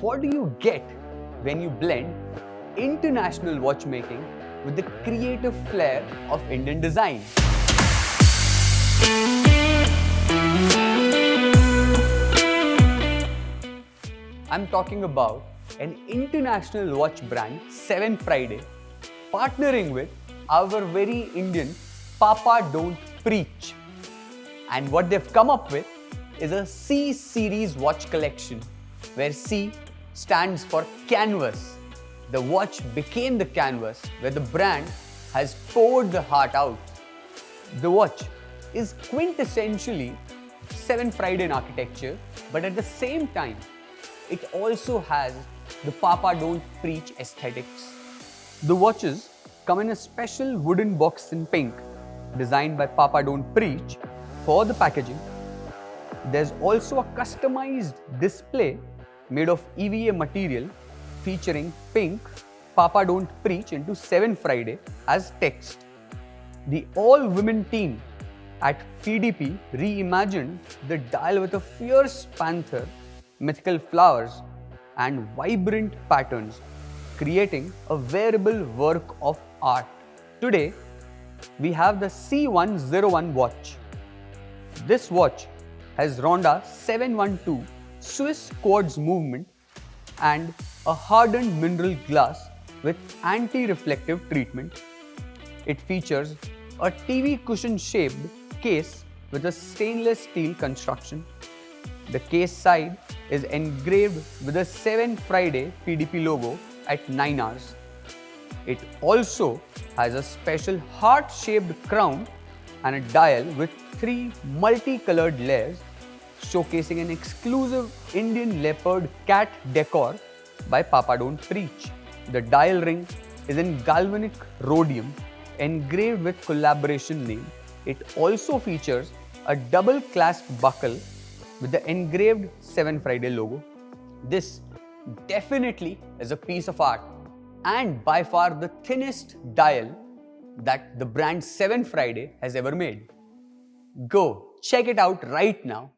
what do you get when you blend international watchmaking with the creative flair of Indian design? I'm talking about an international watch brand, SevenFriday, partnering with our very Indian Papa Don't Preach. And what they've come up with is a C series watch collection, where C stands for canvas. The watch became the canvas where the brand has poured the heart out. The watch is quintessentially SevenFriday in architecture, but at the same time, it also has the Papa Don't Preach aesthetics. The watches come in a special wooden box in pink, designed by Papa Don't Preach for the packaging. There's also a customized display made of EVA material featuring pink Papa Don't Preach into SevenFriday as text. The all-women team at PDP reimagined the dial with a fierce panther, mythical flowers and vibrant patterns, creating a wearable work of art. Today, we have the C101 watch. This watch has Rhonda 712 Swiss quartz movement and a hardened mineral glass with anti-reflective treatment. It features a TV cushion-shaped case with a stainless steel construction. The case side is engraved with the SevenFriday PDP logo at 9 hours. It also has a special heart-shaped crown and a dial with 3 multicolored layers, showcasing an exclusive Indian leopard cat decor by Papa Don't Preach. The dial ring is in galvanic rhodium engraved with collaboration name. It also features a double clasp buckle with the engraved SevenFriday logo. This definitely is a piece of art and by far the thinnest dial that the brand SevenFriday has ever made. Go check it out right now.